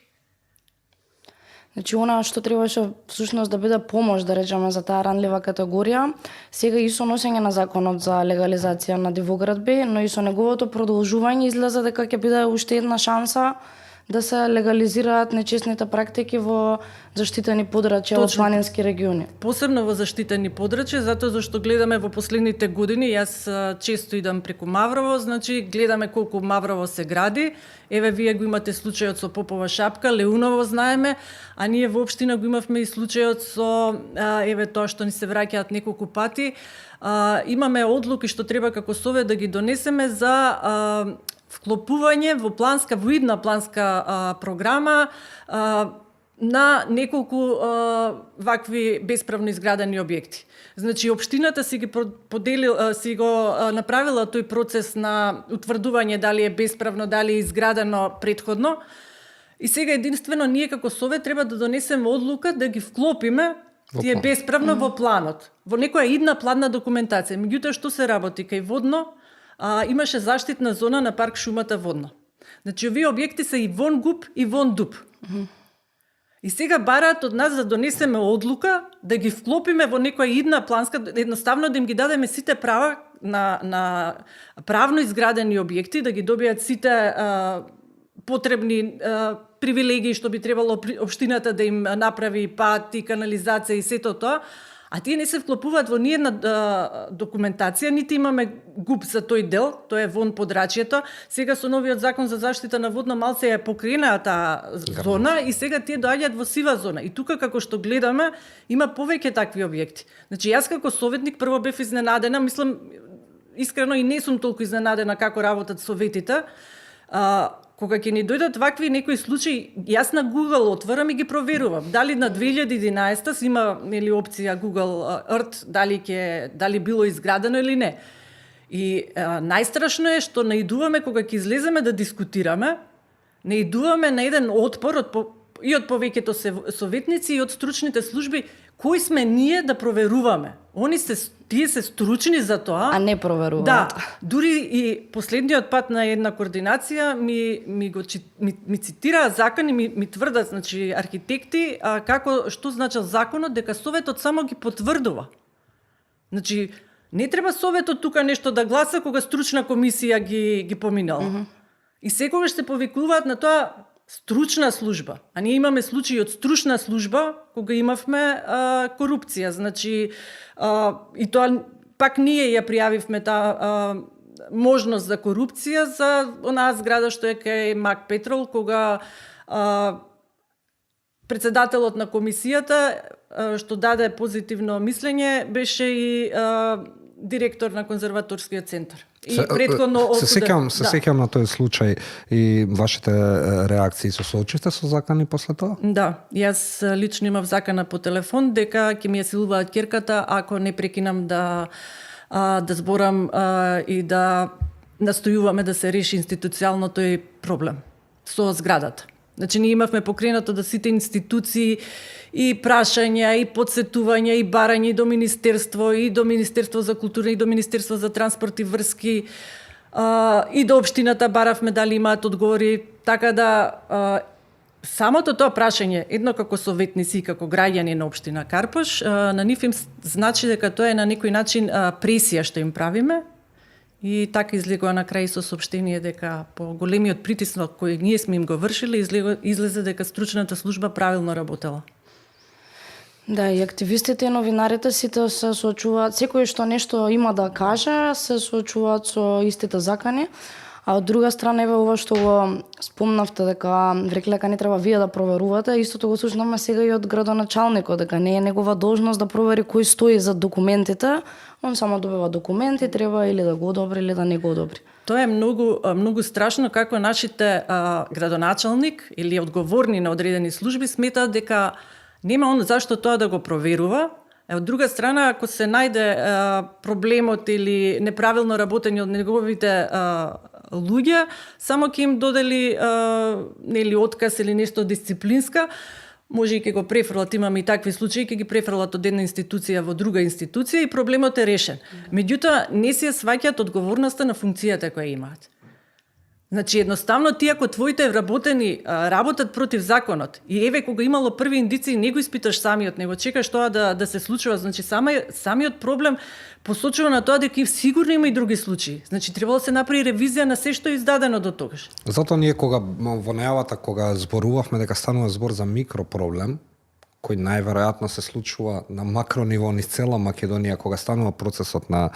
Значи, она што требаше всушност да биде помош, да речеме, за таа ранлива категорија, сега и со носење на законот за легализација на дивоградби, но и со неговото продолжување излезе дека ќе биде уште една шанса да се легализираат нечестните практики во заштитени подрачја во планински региони. Посебно во заштитени подрачја, затоа зашто гледаме во последните години, јас често идам преку Маврово, значи гледаме колку Маврово се гради. Еве вие го имате случајот со Попова шапка, Леуново знаеме, а ние во општина го имавме и случајот со еве тоа што ни се враќаат неколку пати. Имаме одлуки што треба како совет да ги донесеме за вклопување во идна планска програма на неколку вакви бесправно изградени објекти. Значи, општината си го направила тој процес на утврдување дали е бесправно, дали е изградено претходно. И сега единствено ние како совет треба да донесеме одлука да ги вклопиме тие бесправно во планот, во некоја идна планна документација. Меѓутоа што се работи кај Водно? Имаше заштитна зона на парк шумата Водно. Значи, овие објекти се и вон ГУП и вон ДУП. И сега бараат од нас да донесеме одлука, да ги вклопиме во некоја идна планска, едноставно да им ги дадеме сите права на правно изградени објекти, да ги добијат сите потребни привилегии што би требало општината да им направи пат и канализација и сето тоа, а тие не се вклопуваат во ниедна документација, нити имаме ГУП за тој дел, тоа е вон подрачјето. Сега со новиот закон за заштита на водно малце е покрена таа зона и сега тие доаѓаат во сива зона. И тука како што гледаме, има повеќе такви објекти. Значи јас како советник прво бев изненадена, мислам искрено и не сум толку изненадена како работат советите. Кога ќе ни дојдат вакви некои случаи, јас на Google отварам и ги проверувам. Дали на 2011 има нели опција Google Earth, дали било изградено или не. И најстрашно е што наидуваме кога ќе излеземе да дискутираме, наидуваме на еден отпор и од повеќето советници и од стручните служби, кои сме ние да проверуваме. Тие се стручни за тоа. А не проверуваат. Да, дури и последниот пат на една координација ми цитираа закон и ми тврдат, значи архитекти, што значи законот, дека советот само ги потврдува. Значи не треба советот тука нешто да гласа кога стручна комисија ги поминала. И секогаш се повикуваат на тоа стручна служба. А ние имаме случаи од стручна служба кога имавме корупција. Значи, и тоа пак ние ја пријавивме таа можност за корупција за онаа зграда што е кај Мак Петрол, кога председателот на комисијата што даде позитивно мислење беше и директор на конзерваторскиот центар. И претходно се сеќавам на тој случај и вашите реакции. Се соочивте со закани после тоа? Да, јас лично имав закана по телефон дека ќе ми ја силуваат ќерката ако не прекинам да зборам и да настојуваме да се реши институцијално тој проблем со зградата. Значи, ние имавме покренато да сите институции и прашања, и подсетувања, и барања и до Министерство за култура, и до Министерство за транспорт и врски, и до општината баравме дали имаат одговори. Така да, самото тоа прашање, едно како советници и како граѓани на општина Карпош, на нив им значи дека тоа е на некој начин пресија што им правиме. И така излегува на крај со соопштение дека по големиот притисок кој ние сме им го вршиле, излезе дека стручната служба правилно работела. Да, и активистите и новинарите сите се соочуваат, секој што нешто има да каже, се соочуваат со истите закани. А од друга страна, еве ова што го спомнавте, дека рекле дека не треба вие да проверувате, истото го слушнаме сега и од градоначалникот, дека не е негова должност да провери кој стои за документите, он само добива документи, треба или да го одобри или да не го одобри. Тоа е многу страшно како нашите градоначалник или одговорни на одредени служби сметаат дека нема он зашто тоа да го проверува. Од друга страна, ако се најде проблемот или неправилно работење од неговите луѓе, само ќе им додели нели отказ или нешто дисциплинска, може и ќе го префрлат, имаме и такви случаи, ќе ги префрлат од една институција во друга институција и проблемот е решен. Меѓутоа, не се сваќаат одговорноста на функцијата која имаат. Значи, едноставно, ти ако твоите вработени работат против законот и еве кога имало први индиции, не го испиташ самиот, него чекаш тоа да се случува. Значи, самиот проблем посочува на тоа дека сигурно има и други случаи. Значи, требало да се направи ревизија на се што е издадено до тогаш. Затоа ние во најавата кога зборувавме дека станува збор за микропроблем, кој најверојатно се случува на макро ниво низ цела Македонија кога станува процесот на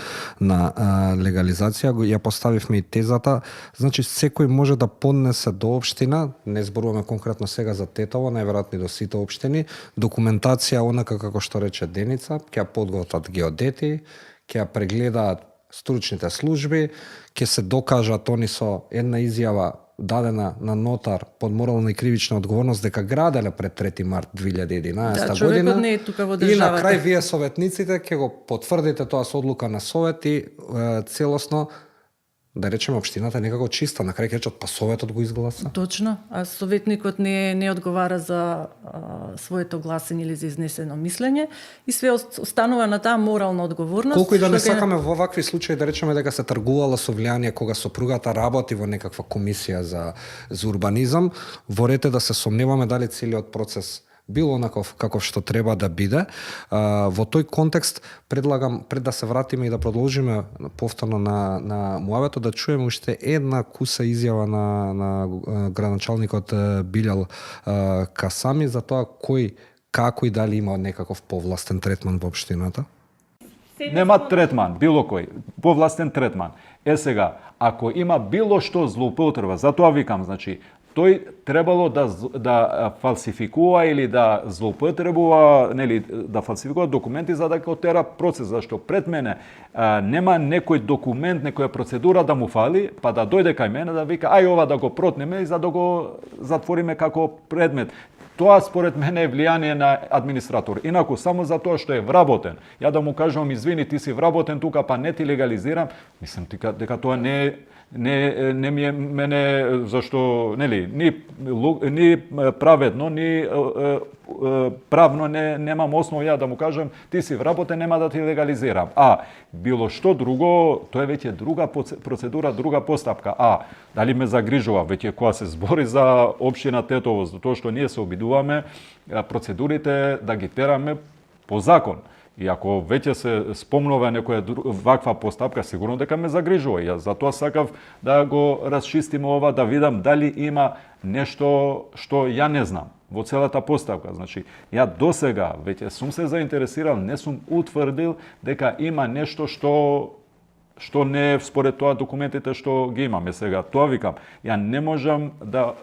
легализација, ја поставивме и тезата, значи секој може да поднесе до општина, не зборуваме конкретно сега за Тетово, најверојатно и до сите општини, документација онака како што рече Деница, ќе ја подготват геодети, ќе ја прегледаат стручните служби, ќе се докажат они со една изјава дадена на нотар под морална и кривична одговорност дека граделе пред 3 март 2011 година. Не е тука во државата. И на крај вие советниците ќе го потврдите тоа со одлука на совет и целосно да речеме општината некако чиста, на крај ќе речат па советот го изгласа. Точно, а советникот не одговара за своето гласење или за изнесено мислење и све останува на таа морална одговорност. Колку и да не сакаме во вакви случаи да речеме дека се тргувала со влијание кога сопругата работи во некаква комисија за урбанизам, ворете да се сомневаме дали целиот процес бил онаков каков што треба да биде. Во тој контекст предлагам, пред да се вратиме и да продолжиме повторно на муавето, да чуеме уште една куса изјава на градоначалникот Билјал Касами за тоа кој, како и дали има некаков повластен третман во општината. Нема третман, било кој, повластен третман. Сега, ако има било што злоупотреба, затоа викам, значи, тој требало да фалсификува или да злоупотребува, нели, да фалсификува документи за да го тера процес, зашто пред мене нема некој документ, некоја процедура да му фали, па да дојде кај мене да вика ај ова да го протнеме и за да го затвориме како предмет. Тоа според мене е влијание на администратор. Инаку само за тоа што е вработен, ја да му кажам извини ти си вработен тука па не ти легализирам, мислам дека тоа не ми е мене зашто нели ни праведно ни правно немам основа ја да му кажам ти си вработен, нема да ти легализирам. Било што друго, тоа е веќе друга процедура, друга постапка. Дали ме загрижува веќе кога се збори за општина Тетово, затоа што ние се обидуваме процедурите да ги тераме по закон. И ако веќе се спомнува некоја ваква постапка, сигурно дека ме загрижува. Јас затоа сакав да го расчистиме ова, да видам дали има нешто што ја не знам во целата постапка. Значи, ја досега веќе сум се заинтересирал, не сум утврдил дека има нешто што не е според тоа документите што ги имаме сега. Тоа викам, ја не можам да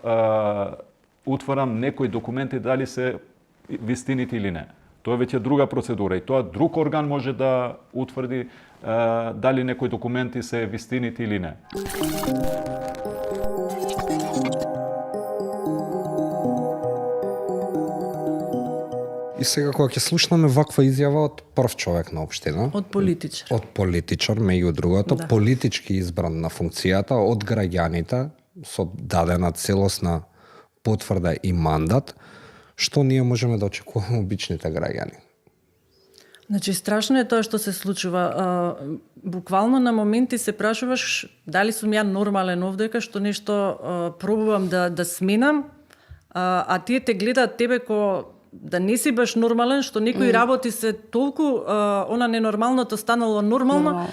утврдам некои документи дали се вистинити или не. Тоа е веќе друга процедура и тоа друг орган може да утврди дали некои документи се вистинити или не. И сега кога ќе слушнаме ваква изјава од прв човек на општина, од политичар. Од политичар, меѓу другото, политички избран на функцијата од граѓаните со дадена целосна потврда и мандат, што ние можеме да очекуваме обичните граѓани? Значи, страшно е тоа што се случува. Буквално на моменти се прашуваш дали сум ја нормален овдека, што нешто пробувам да сменам, а тие те гледаат тебе да не си баш нормален, што некои работи се толку она ненормалното станало нормално.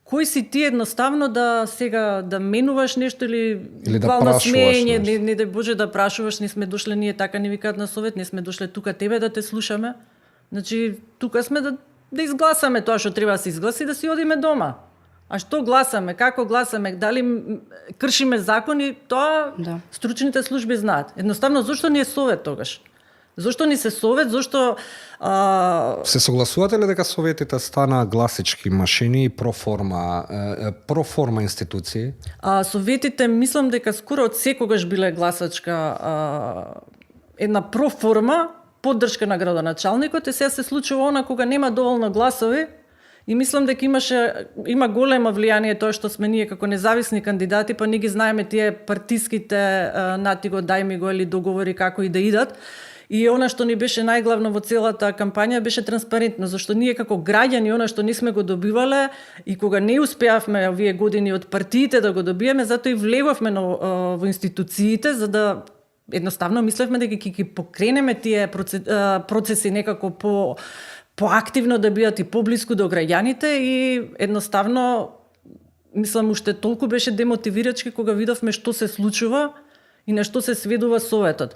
Кој си ти едноставно да сега да менуваш нешто или буквално смеење, не дај Боже да прашуваш, не сме дошле ние така ни викаат на совет, не сме дошле тука тебе да те слушаме. Значи тука сме да изгласаме тоа што треба да се изгласи, да си одиме дома. А што гласаме, како гласаме, дали кршиме закони, тоа стручните служби знаат. Едноставно зошто ни е совет тогаш? Зошто ни се совет, зошто... Се согласувате ли дека советите стана гласички машини и проформа институции? Советите, мислам дека скоро од секогаш биле гласачка една проформа, поддршка на градоначалникот, и сега се случува она кога нема доволно гласови, и мислам дека има големо влијание тоа што сме ние како независни кандидати, па не ги знаеме тие партиските нати го дај ми го или договори како и да идат. И она што ни беше најглавно во целата кампања беше транспарентно, зашто ние како граѓани она што не сме го добивале и кога не успеавме овие години од партиите да го добиеме, затоа и влеговме во институциите за да едноставно мислевме дека ќе ги покренеме тие процеси некако поактивно да бидат и поблиску до граѓаните, и едноставно мислам уште толку беше демотивирачки кога видовме што се случува и на што се сведува советот.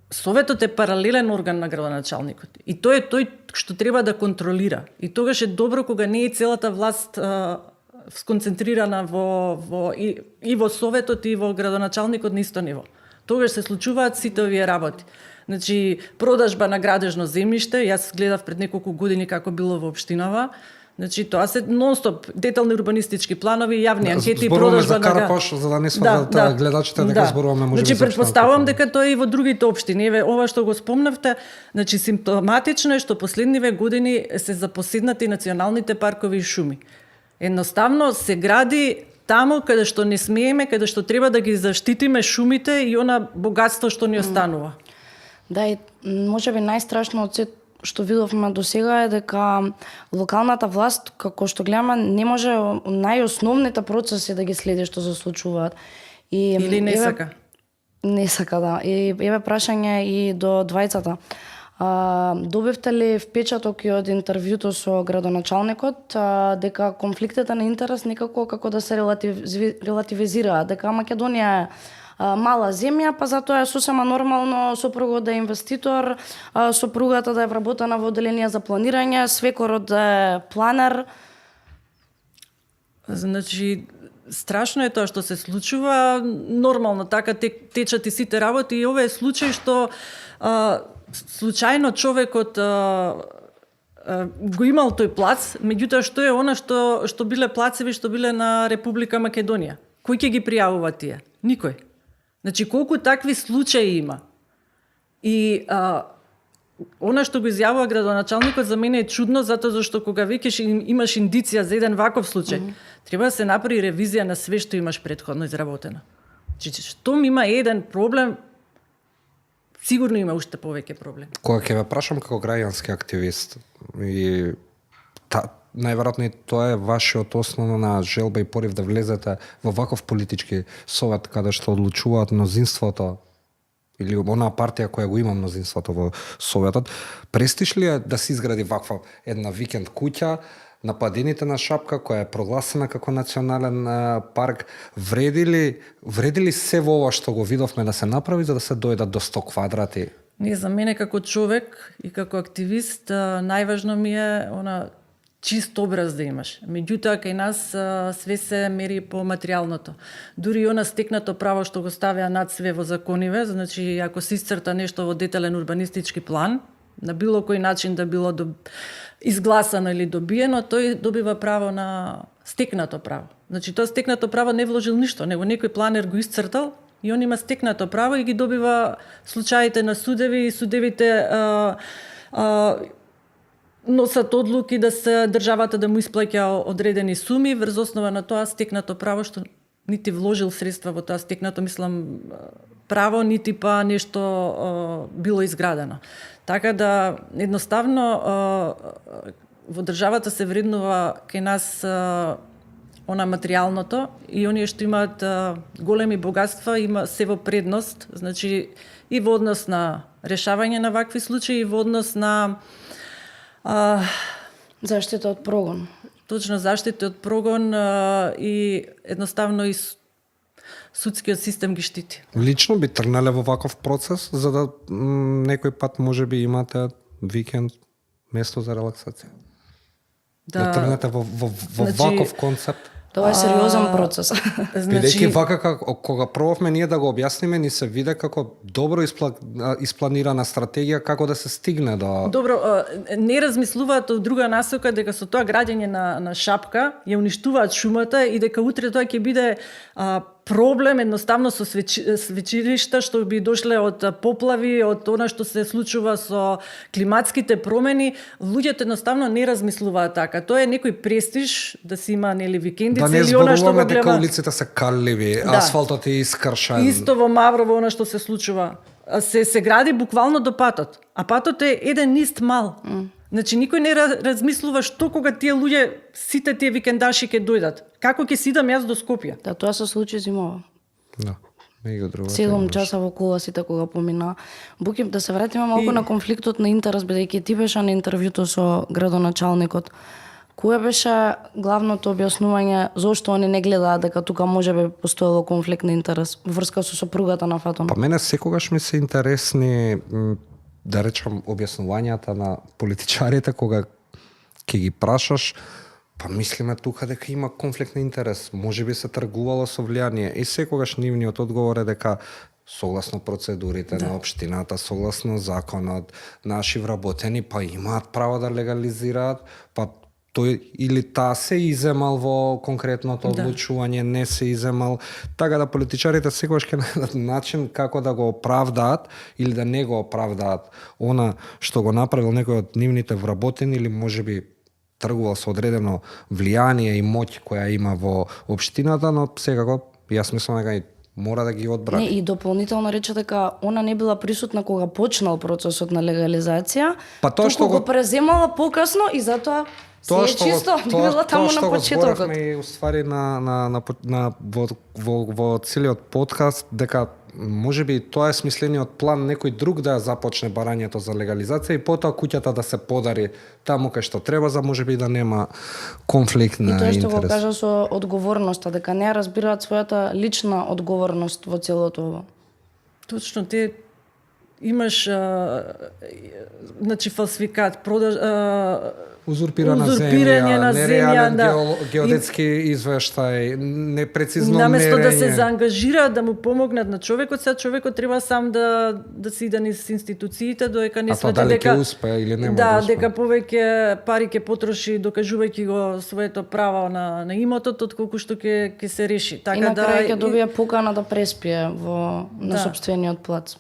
Советот е паралелен орган на градоначалникот и тој е тој што треба да контролира. И тогаш е добро кога не е целата власт сконцентрирана и во советот и во градоначалникот на исто ниво. Тогаш се случуваат сите овие работи. Значи, продажба на градежно земјиште, јас гледав пред неколку години како било во општинава. Значи, тоа се нон-стоп, детални урбанистички планови, јавни анкети, продажба на Карапош, за да не сватат гледачите дека зборуваме може би. Значи, претпоставувам дека тоа е и во другите општини. Еве, ова што го спомнавте, значи симптоматично е што последниве години се запоседнати националните паркови и шуми. Едноставно се гради таму каде што не смееме, каде што треба да ги заштитиме шумите и она богатство што ни останува. Да, и можеби најстрашно од се што видовме до сега е дека локалната власт, како што гледаме, не може најосновните процеси да ги следи што се случуваат. Или не сака. Не сака да. И еве прашање и до двајцата. Добивте ли впечаток и од интервјуто со градоначалникот дека конфликтите на интерес некако како да се релативизираат, дека Македонија е мала земја, па затоа е сосема нормално сопругот да е инвеститор, сопругата да е вработена во одделение за планирање, свекорот да е планер? Значи, страшно е тоа што се случува, нормално така течат и сите работи и ова е случај што случајно човекот го имал тој плац, меѓутоа што е она што биле плацеви што биле на Република Македонија? Кој ќе ги пријавува тие? Никој. Значи, колку такви случаи има? И она што го изјавува градоначалникот за мене е чудно, затоа зашто кога веќе имаш индиција за еден ваков случај, треба да се направи ревизија на све што имаш претходно изработено. Значи, штом има еден проблем, сигурно има уште повеќе проблеми. Кога ќе ве прашам како граѓански активист и најверојатно и тоа е вашиот основна желба и порив да влезете во ваков политички совет каде што одлучуваат мнозинството или онаа партија која го има мнозинството во советот, престиш ли е да се изгради ваква една викенд куќа на падините на Шапка која е прогласена како национален парк? Вреди ли се во ова што го видовме да се направи за да се дојдат до 100 квадрати? Не, за мене како човек и како активист најважно ми е она чист образ да имаш. Меѓутоа, кај нас све се мери по материјалното. Дури и она стекнато право што го ставија над све во закониве, значи ако се исцрта нешто во детален урбанистички план, на било кој начин да било изгласано или добиено, тој добива право на стекнато право. Значи, тоа стекнато право не вложил ништо, него некој планер го исцртал и он има стекнато право и ги добива случаите на судеви и судевите носат одлуки да се државата да му исплаќа одредени суми врз основа на тоа стекнато право што нити вложил средства во тоа стекнато, мислам, право, нити па нешто било изградено. Така да едноставно во државата се вреднува кај нас она материјалното и оние што имаат големи богатства има се во предност, значи и во однос на решавање на вакви случаи и во однос на заштита од прогон. Точно, заштита од прогон и едноставно и судскиот систем ги штити. Лично би тргнале во ваков процес за да некој пат можеби имате викенд место за релаксација? Да тргнете во ваков концепт? Тоа е сериозен процес. Бидејќи вака кога пробавме ние да го објасниме, ни се виде како добро испланирана стратегија како да се стигне до... Добро, не размислуваат од друга насока дека со тоа граѓање на Шапка ја уништуваат шумата и дека утре тоа ќе биде проблем едноставно со свечилишта што би дошле од поплави, од она што се случува со климатските промени. Луѓето едноставно не размислуваат така. Тоа е некој престиж да си има нели викендица или она што го гледа. Да не зборуваме дека улиците се калливи, асфалтот е искршен. Исто во Маврово она што се случува. Се гради буквално до патот. А патот е еден ист мал. Значи, никој не размислува што кога тие луѓе, сите тие викендаши ќе дојдат. Како ќе си идам јас до Скопје? Да, тоа се случи зимова. Да. 7 часа во кола сите кога помина. Буки, да се вратиме малку на конфликтот на интерес, бидејќи ти беше на интервјуто со градоначалникот. Кое беше главното објаснување зошто они не гледаат дека тука можеби постоело конфликт на интерес врска со сопругата на Фатон? Па мене секогаш ми се интересни да речам објаснувањата на политичарите кога ќе ги прашаш, па мислиме тука дека има конфликт на интерес, можеби се тргувало со влијание и секогаш нивниот одговор е дека согласно процедурите на општината, согласно законот, наши вработени па имаат право да легализираат, па тој или таа се иземал во конкретното одлучување, не се иземал. Така да политичарите секогаш ќе најдат начин како да го оправдаат или да не го оправдаат она што го направил некој од нивните вработени или можеби тргувал со одредено влијание и моќ која има во општината, но секако јас мислам дека мора да ги одбрани. Не, и дополнително рече дека она не била присутна кога почнал процесот на легализација, па тоа што го преземала покасно и затоа тоа се чисто била таму на почетокот. Тоа што го зборавме и уствари во целиот подкаст дека можеби тоа е смислениот план некој друг да започне барањето за легализација и потоа куќата да се подари таму кај што треба, за можеби да нема конфликт на интерес. И тоа што го кажа со одговорноста, дека не разбираат својата лична одговорност во целото ово. Точно, те имаш значи фалсификат, узурпирање на земја, геодетски извештај, непрецизно мерење. Наместо да се заангажираат да му помогнат на човекот, сега човекот треба сам да се иде низ институциите, додека не свати дека ќе успее или нема да успее. Дека повеќе пари ќе потроши докажувајќи го своето право на имотот, отколку што ќе се реши. Така и на крај ќе добие покана да преспие на сопствениот плац.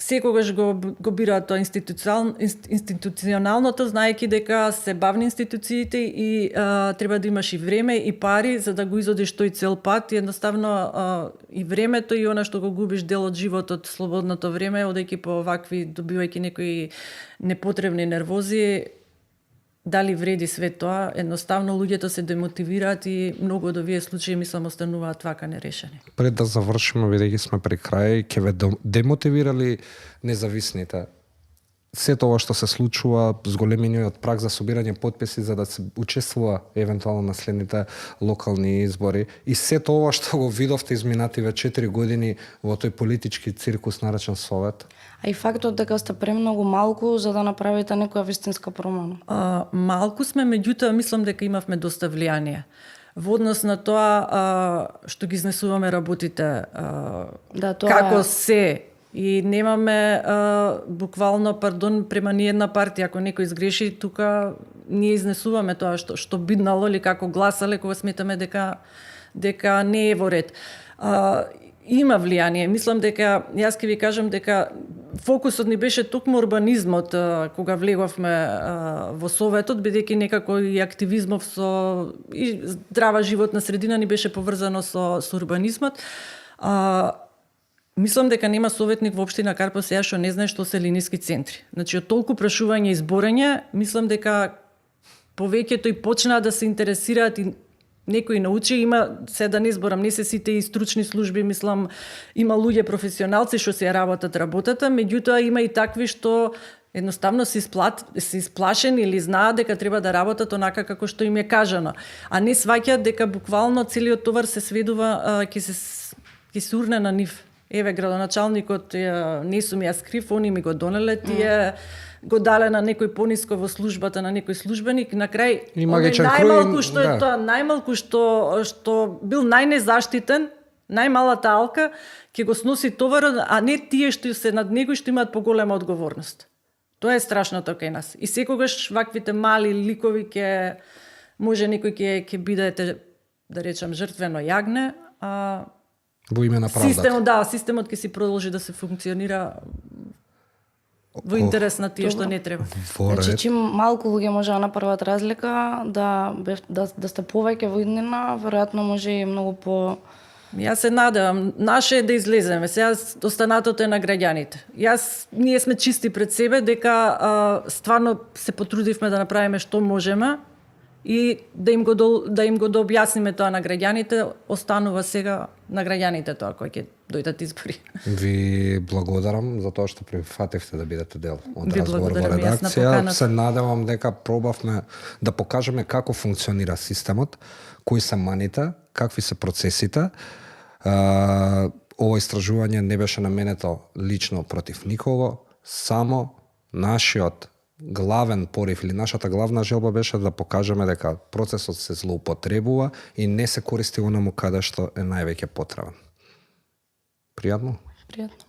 Секогаш го бираат тоа институционалното, знаејќи дека се бавни институциите и треба да имаш и време и пари за да го изодиш тој цел пат. И едноставно и времето и она што го губиш дел од животот, слободното време, одејќи по овакви, добивајќи некои непотребни нервози, дали вреди све тоа? Едноставно луѓето се демотивираат и многу од овие случаи мислам остануваат вака нерешени. Пред да завршиме, бидејќи сме при крај, ќе ве демотивирали независните? Сето ова што се случува, зголемениот праг за собирање потписи за да се учествува евентуално на следните локални избори и сето ова што го видовте изминативе 4 години во тој политички циркус наречен Совет? А и фактот дека сте премногу малку за да направите некоја вистинска промена? Малку сме, меѓутоа мислам дека имавме доста влијание. Во однос на тоа што ги изнесуваме работите, како се, и немаме буквално, према ни една партија, ако некој изгреши, тука ние изнесуваме тоа што биднало или како гласале кога сметаме дека не е во ред. Има влијание. Мислам дека, јас ќе ви кажам дека фокусот ни беше токму урбанизмот кога влеговме во Советот, бидејќи некако и активизмов и здрава животна средина ни беше поврзано со урбанизмот. Мислам дека нема советник во општина Карпа сега што не знае што се линиски центри. Значи, од толку прашување и зборење, мислам дека повеќето и почнаа да се интересираат и некои научи, има, се да не зборам, не се сите и стручни служби, мислам, има луѓе професионалци што се работат работата, меѓутоа има и такви што едноставно се исплашени или знаат дека треба да работат онака како што им е кажано, а не сваќаат дека буквално целиот товар се сведува, ќе се урне на нив. Еве, градоначалникот не сум јас крив, они ми го донеле, тие го дале на некој пониско во службата, на некој службеник, на крај најмалку што е тоа, најмалку што бил најнезаштитен, најмалата алка, ќе го сноси товарот, а не тие што се над него што имаат поголема одговорност. Тоа е страшното кај нас. И секогаш ваквите мали ликови може некој ќе бидете, да речам, жртвено јагне, во име на правдата. Системот ќе си продолжи да се функционира во интерес на тие што не треба. Значи, чим малку луѓе може да направат разлика, да сте повеќе во иднина, веројатно може и многу по... Јас се надевам, наше е да излеземе, сега останатото е на граѓаните. Ние сме чисти пред себе, дека стварно се потрудивме да направиме што можеме и да им го објасниме тоа на граѓаните, останува сега на граѓаните тоа кои ќе дојдат избори. Ви благодарам за тоа што прифативте да бидете дел од разговор во редакција. Се надевам дека пробавме да покажеме како функционира системот, кои се маните, какви се процесите. Ова истражување не беше наменето лично против никого, само нашиот главен порив или нашата главна желба беше да покажеме дека процесот се злоупотребува и не се користи онаму каде што е највеќе потребен. Пријатно? Пријатно.